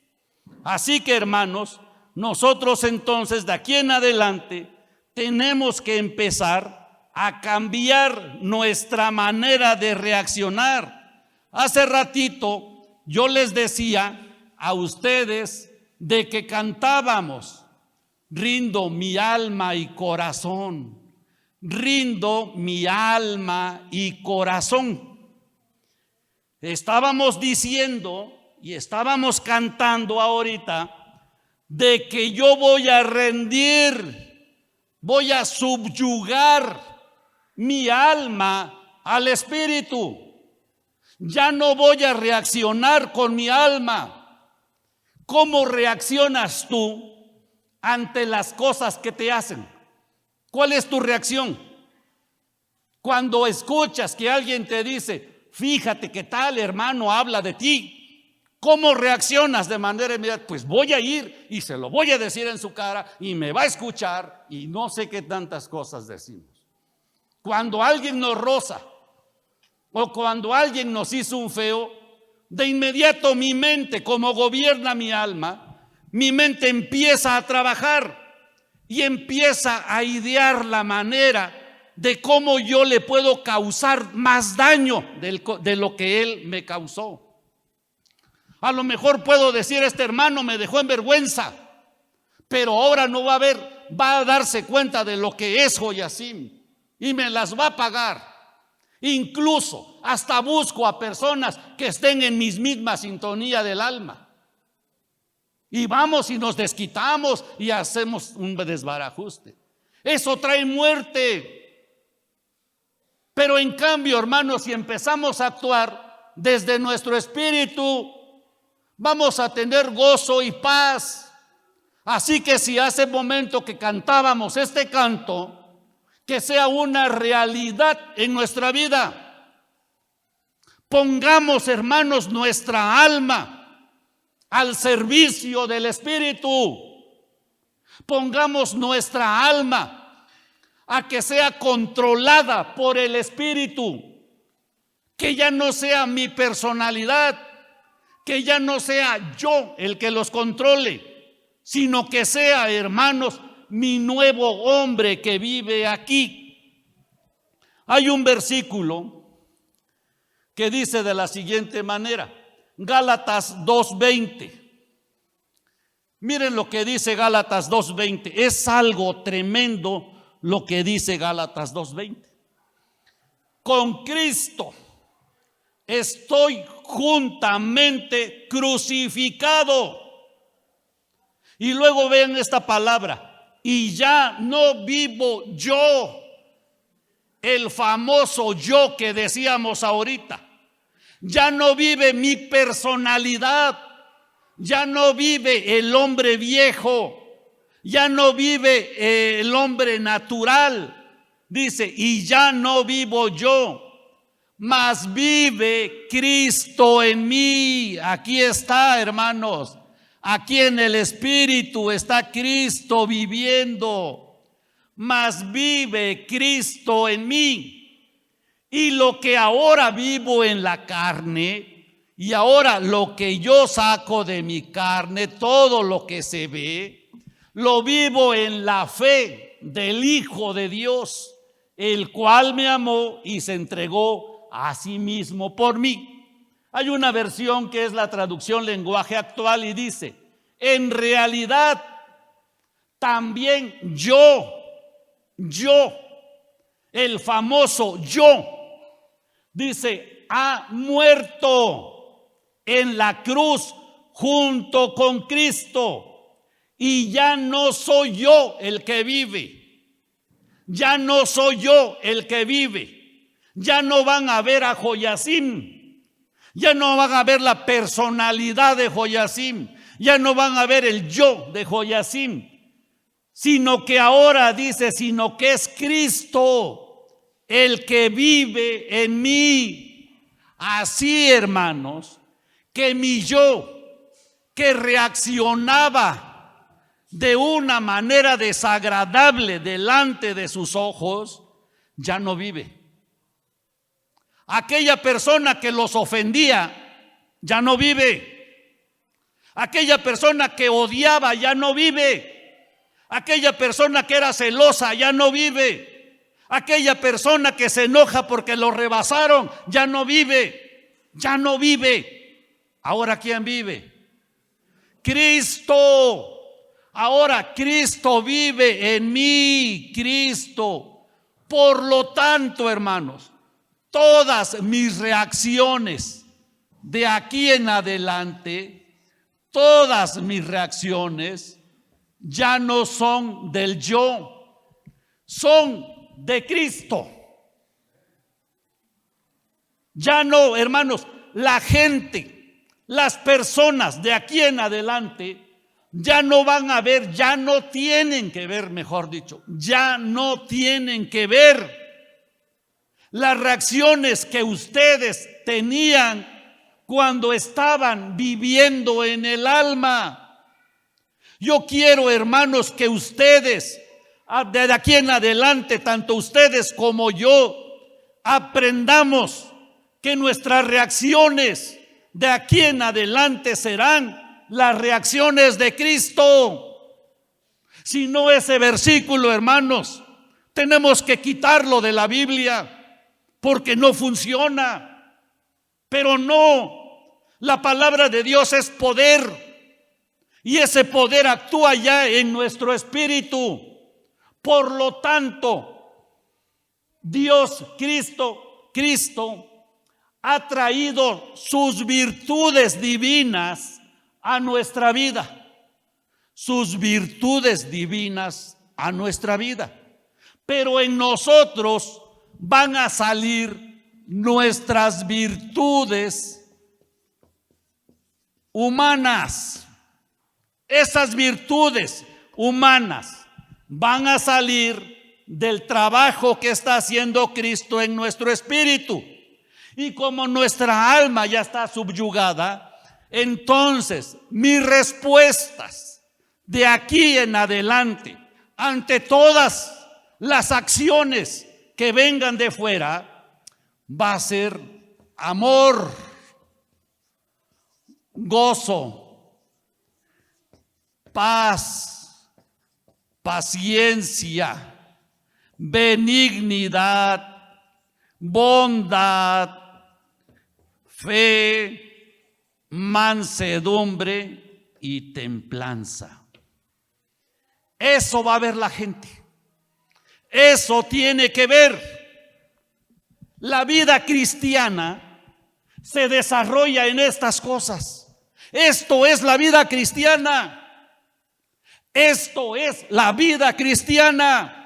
Así que, hermanos, nosotros entonces de aquí en adelante tenemos que empezar a cambiar nuestra manera de reaccionar. Hace ratito yo les decía a ustedes de que cantábamos: rindo mi alma y corazón, rindo mi alma y corazón. Estábamos diciendo y estábamos cantando ahorita de que yo voy a rendir, voy a subyugar mi alma al espíritu. Ya no voy a reaccionar con mi alma. ¿Cómo reaccionas tú ante las cosas que te hacen? ¿Cuál es tu reacción? Cuando escuchas que alguien te dice: fíjate que tal hermano habla de ti, ¿cómo reaccionas de manera inmediata? Pues voy a ir y se lo voy a decir en su cara y me va a escuchar, y no sé qué tantas cosas decimos. Cuando alguien nos roza o cuando alguien nos hizo un feo, de inmediato mi mente, como gobierna mi alma, mi mente empieza a trabajar y empieza a idear la manera de cómo yo le puedo causar más daño de lo que él me causó. A lo mejor puedo decir: este hermano me dejó en vergüenza, pero ahora no va a darse cuenta de lo que es Joyasim y me las va a pagar. Incluso hasta busco a personas que estén en mi misma sintonía del alma. Y vamos y nos desquitamos y hacemos un desbarajuste. Eso trae muerte. Pero en cambio, hermanos, si empezamos a actuar desde nuestro espíritu, vamos a tener gozo y paz. Así que si hace momento que cantábamos este canto, que sea una realidad en nuestra vida. Pongamos, hermanos, nuestra alma al servicio del espíritu. Pongamos nuestra alma a que sea controlada por el espíritu. Que ya no sea mi personalidad, que ya no sea yo el que los controle, sino que sea, hermanos, mi nuevo hombre que vive aquí. Hay un versículo que dice de la siguiente manera, Gálatas 2:20. Miren lo que dice Gálatas 2:20. Es algo tremendo lo que dice Gálatas 2:20. con Cristo estoy juntamente crucificado. Y luego vean esta palabra, y ya no vivo yo, el famoso yo que decíamos ahorita. Ya no vive mi personalidad, ya no vive el hombre viejo, ya no vive el hombre natural. Dice, y ya no vivo yo, mas vive Cristo en mí. Aquí está, hermanos. Aquí en el Espíritu está Cristo viviendo, mas vive Cristo en mí. Y lo que ahora vivo en la carne, y ahora lo que yo saco de mi carne, todo lo que se ve, lo vivo en la fe del Hijo de Dios, el cual me amó y se entregó a sí mismo por mí. Hay una versión que es la traducción lenguaje actual y dice, en realidad también yo, el famoso yo, dice, ha muerto en la cruz junto con Cristo, y ya no soy yo el que vive, ya no soy yo el que vive, ya no van a ver a Joacim, ya no van a ver la personalidad de Joacim, ya no van a ver el yo de Joacim, sino que ahora dice, sino que es Cristo el que vive en mí. Así, hermanos, que mi yo, que reaccionaba de una manera desagradable delante de sus ojos, ya no vive. Aquella persona que los ofendía, ya no vive. Aquella persona que odiaba, ya no vive. Aquella persona que era celosa, ya no vive. Aquella persona que se enoja porque lo rebasaron, ya no vive. Ya no vive. Ahora, ¿quién vive? Cristo. Ahora Cristo vive en mí, Cristo. Por lo tanto, hermanos, todas mis reacciones de aquí en adelante, todas mis reacciones ya no son del yo, son de Cristo. Ya no, hermanos, la gente, las personas de aquí en adelante ya no van a ver, ya no tienen que ver, mejor dicho, ya no tienen que ver las reacciones que ustedes tenían cuando estaban viviendo en el alma. Yo quiero, hermanos, que ustedes, de aquí en adelante, tanto ustedes como yo, aprendamos que nuestras reacciones de aquí en adelante serán las reacciones de Cristo. Si no, ese versículo, hermanos, tenemos que quitarlo de la Biblia, porque no funciona. Pero no, la palabra de Dios es poder, y ese poder actúa ya en nuestro espíritu. Por lo tanto, Dios, Cristo ha traído sus virtudes divinas a nuestra vida. Sus virtudes divinas a nuestra vida. Pero en nosotros van a salir nuestras virtudes humanas. Esas virtudes humanas van a salir del trabajo que está haciendo Cristo en nuestro espíritu. Y como nuestra alma ya está subyugada, entonces mis respuestas de aquí en adelante ante todas las acciones que vengan de fuera va a ser amor, gozo, paz, paciencia, benignidad, bondad, fe, mansedumbre y templanza. Eso va a ver la gente. Eso tiene que ver La vida cristiana se desarrolla en estas cosas. Esto es la vida cristiana. Esto es la vida cristiana.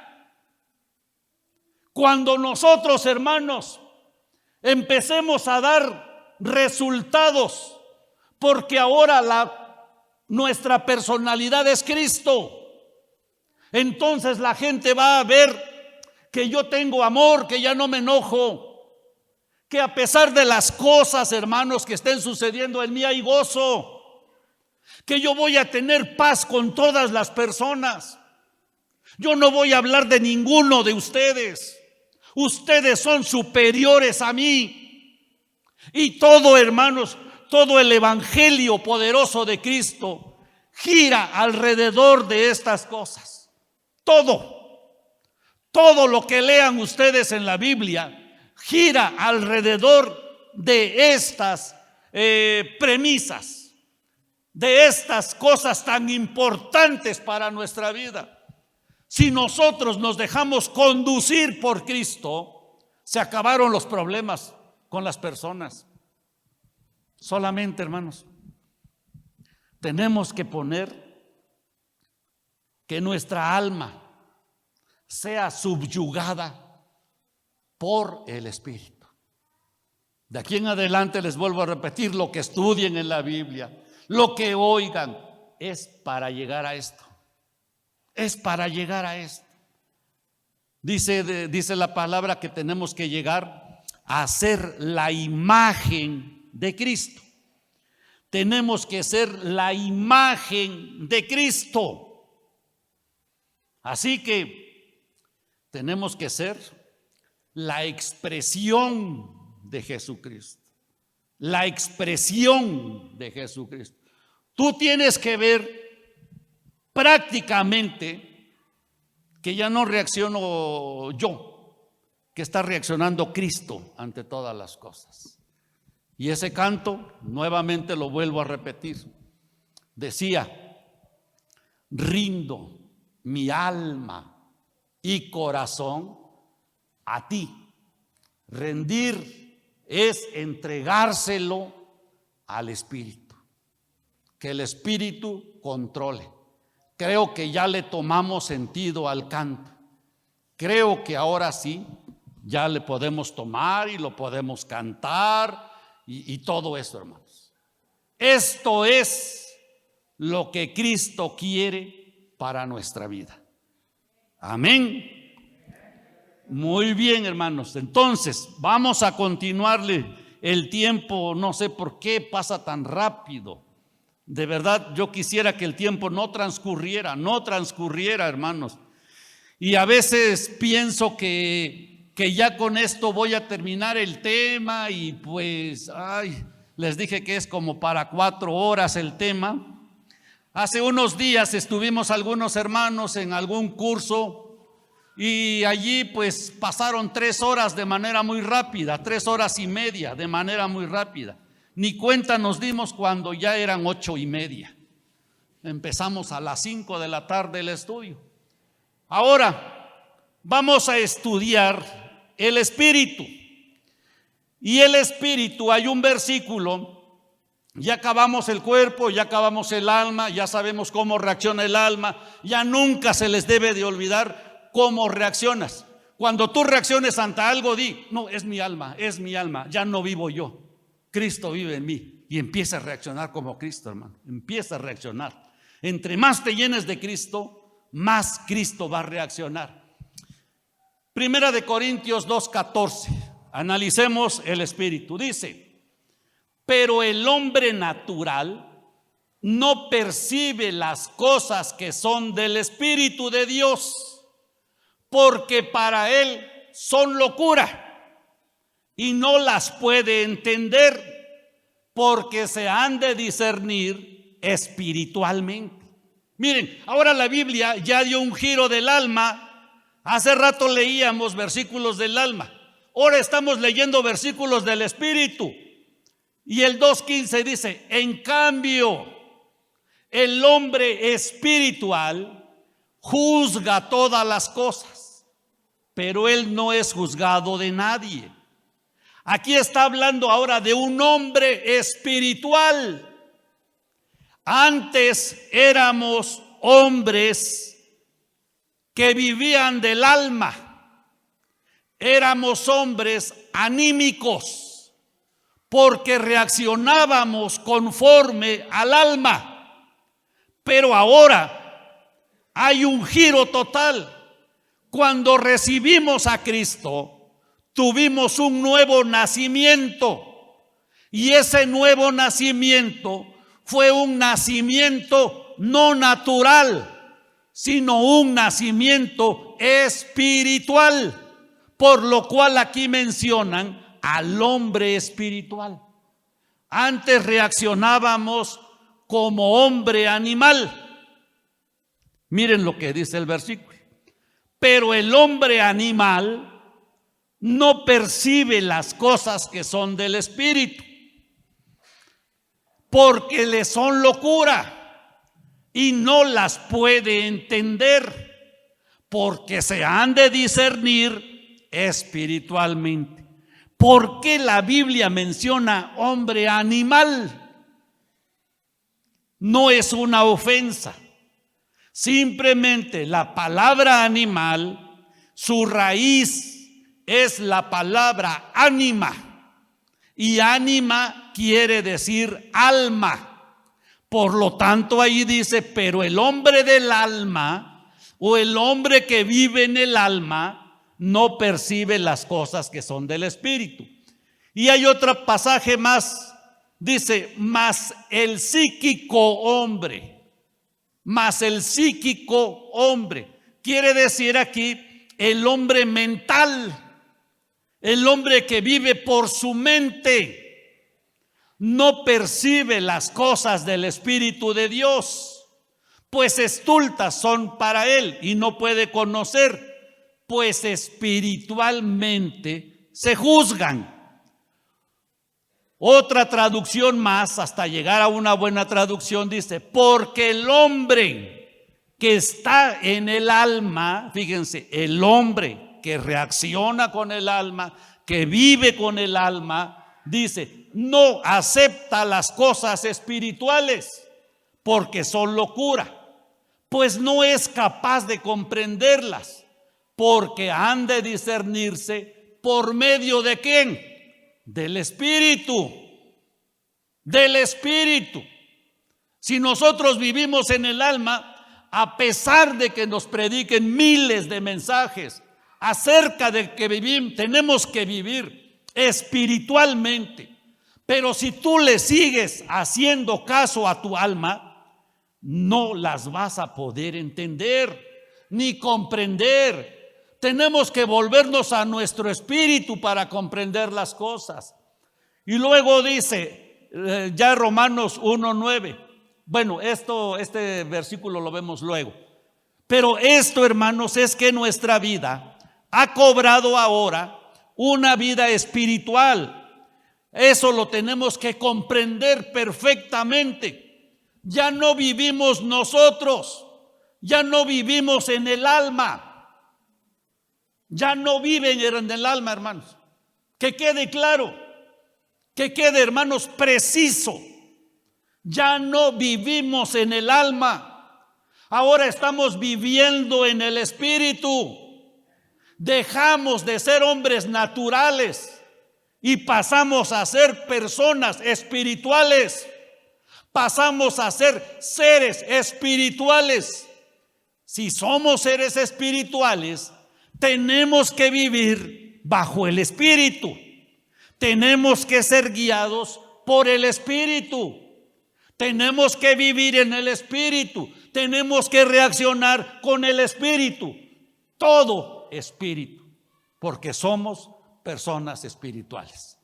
Cuando nosotros, hermanos, empecemos a dar resultados, porque ahora nuestra personalidad es Cristo, entonces la gente va a ver que yo tengo amor, que ya no me enojo, que a pesar de las cosas, hermanos, que estén sucediendo en mí hay gozo, que yo voy a tener paz con todas las personas. Yo no voy a hablar de ninguno de ustedes. Ustedes son superiores a mí. Y todo, hermanos, todo el evangelio poderoso de Cristo gira alrededor de estas cosas. Todo lo que lean ustedes en la Biblia gira alrededor de estas premisas, de estas cosas tan importantes para nuestra vida. Si nosotros nos dejamos conducir por Cristo, se acabaron los problemas con las personas. Solamente, hermanos, tenemos que poner que nuestra alma sea subyugada por el Espíritu. De aquí en adelante les vuelvo a repetir: lo que estudien en la Biblia, lo que oigan, es para llegar a esto. Es para llegar a esto. Dice la palabra que tenemos que llegar a ser la imagen de Cristo. Tenemos que ser la imagen de Cristo. Así que tenemos que ser la expresión de Jesucristo. La expresión de Jesucristo. Tú tienes que ver prácticamente que ya no reacciono yo, que está reaccionando Cristo ante todas las cosas. Y ese canto, nuevamente lo vuelvo a repetir, decía: rindo mi alma y corazón a ti. Rendir es entregárselo al Espíritu, que el Espíritu controle. Creo que ya le tomamos sentido al canto. Creo que ahora sí, ya le podemos tomar y lo podemos cantar y todo eso, hermanos. Esto es lo que Cristo quiere para nuestra vida. Amén. Muy bien, hermanos. Entonces, vamos a continuarle el tiempo. No sé por qué pasa tan rápido. De verdad, yo quisiera que el tiempo no transcurriera, hermanos. Y a veces pienso que ya con esto voy a terminar el tema y pues, les dije que es como para 4 horas el tema. Hace unos días estuvimos algunos hermanos en algún curso y allí pues pasaron 3 horas de manera muy rápida, 3 horas y media de manera muy rápida. Ni cuenta nos dimos cuando ya eran 8:30. Empezamos a las 5 de la tarde el estudio. Ahora vamos a estudiar el Espíritu. Y el Espíritu, hay un versículo: ya acabamos el cuerpo, ya acabamos el alma, ya sabemos cómo reacciona el alma. Ya nunca se les debe de olvidar cómo reaccionas. Cuando tú reacciones ante algo, di: no, es mi alma, ya no vivo yo. Cristo vive en mí. Y empieza a reaccionar como Cristo, hermano. Empieza a reaccionar. Entre más te llenes de Cristo, más Cristo va a reaccionar. Primera de Corintios 2:14. Analicemos el Espíritu. Dice: pero el hombre natural no percibe las cosas que son del Espíritu de Dios, porque para él son locura y no las puede entender, porque se han de discernir espiritualmente. Miren, ahora la Biblia ya dio un giro del alma. Hace rato leíamos versículos del alma, ahora estamos leyendo versículos del Espíritu. Y el 2:15 dice: en cambio, el hombre espiritual juzga todas las cosas, pero él no es juzgado de nadie. Aquí está hablando ahora de un hombre espiritual. Antes éramos hombres que vivían del alma. Éramos hombres anímicos porque reaccionábamos conforme al alma. Pero ahora hay un giro total. Cuando recibimos a Cristo, tuvimos un nuevo nacimiento. Y ese nuevo nacimiento fue un nacimiento no natural, sino un nacimiento espiritual. Por lo cual aquí mencionan al hombre espiritual. Antes reaccionábamos como hombre animal. Miren lo que dice el versículo. Pero el hombre animal no percibe las cosas que son del espíritu, porque le son locura y no las puede entender, porque se han de discernir espiritualmente. ¿Por qué la Biblia menciona hombre animal? No es una ofensa. Simplemente la palabra animal, su raíz es la palabra ánima. Y ánima quiere decir alma. Por lo tanto ahí dice, pero el hombre del alma o el hombre que vive en el alma no percibe las cosas que son del espíritu. Y hay otro pasaje más, dice, mas el psíquico hombre, quiere decir aquí el hombre mental, el hombre que vive por su mente, no percibe las cosas del Espíritu de Dios, pues estultas son para él y no puede conocer, pues espiritualmente se juzgan. Otra traducción más, hasta llegar a una buena traducción, dice, porque el hombre que está en el alma, fíjense, el hombre que reacciona con el alma, que vive con el alma, dice, no acepta las cosas espirituales porque son locura, pues no es capaz de comprenderlas, porque han de discernirse por medio de ¿quién? Del Espíritu. Del Espíritu. Si nosotros vivimos en el alma, a pesar de que nos prediquen miles de mensajes acerca de que tenemos que vivir espiritualmente, pero si tú le sigues haciendo caso a tu alma, no las vas a poder entender ni comprender. Tenemos que volvernos a nuestro espíritu para comprender las cosas. Y luego dice, ya Romanos 1:9. Bueno, este versículo lo vemos luego. Pero esto, hermanos, es que nuestra vida ha cobrado ahora una vida espiritual. Eso lo tenemos que comprender perfectamente. Ya no vivimos nosotros, ya no vivimos en el alma. Ya no viven en el alma, hermanos. Que quede claro, que quede, hermanos, preciso. Ya no vivimos en el alma. Ahora estamos viviendo en el espíritu. Dejamos de ser hombres naturales y pasamos a ser personas espirituales. Pasamos a ser seres espirituales. Si somos seres espirituales, tenemos que vivir bajo el Espíritu. Tenemos que ser guiados por el Espíritu. Tenemos que vivir en el Espíritu. Tenemos que reaccionar con el Espíritu. Todo espíritu, porque somos personas espirituales.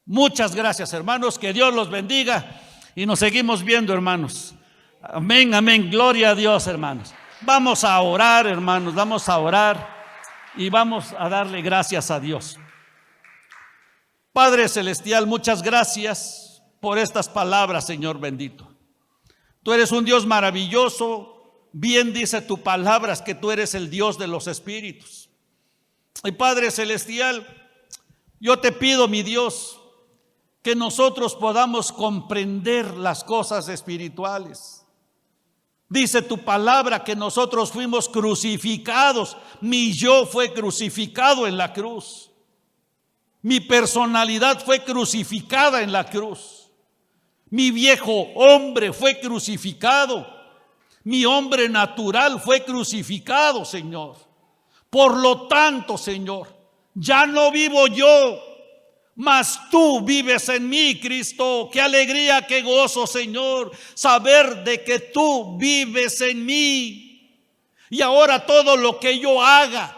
Muchas gracias, hermanos. Que Dios los bendiga y nos seguimos viendo, hermanos. Amén, amén. Gloria a Dios, hermanos. Vamos a orar, hermanos. Vamos a orar. Y vamos a darle gracias a Dios. Padre Celestial, muchas gracias por estas palabras, Señor bendito. Tú eres un Dios maravilloso. Bien dice tu palabra que tú eres el Dios de los espíritus. Y Padre Celestial, Yo te pido, mi Dios, que nosotros podamos comprender las cosas espirituales. Dice tu palabra que nosotros fuimos crucificados. Mi yo fue crucificado en la cruz. Mi personalidad fue crucificada en la cruz. Mi viejo hombre fue crucificado. Mi hombre natural fue crucificado, Señor. Por lo tanto, Señor, ya no vivo yo, mas tú vives en mí, Cristo. Qué alegría, qué gozo, Señor, saber de que tú vives en mí. Y ahora todo lo que yo haga,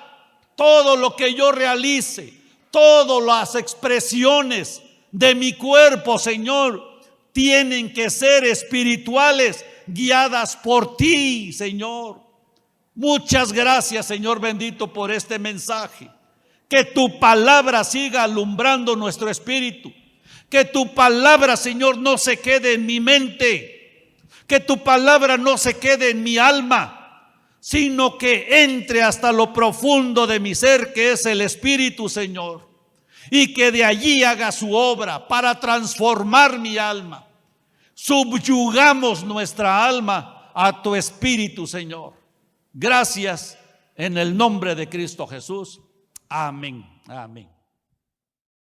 todo lo que yo realice, todas las expresiones de mi cuerpo, Señor, tienen que ser espirituales, guiadas por ti, Señor. Muchas gracias, Señor bendito, por este mensaje. Que tu palabra siga alumbrando nuestro espíritu. Que tu palabra, Señor, no se quede en mi mente. Que tu palabra no se quede en mi alma, sino que entre hasta lo profundo de mi ser, que es el espíritu, Señor. Y que de allí haga su obra para transformar mi alma. Subyugamos nuestra alma a tu espíritu, Señor. Gracias en el nombre de Cristo Jesús. Amén. Amén.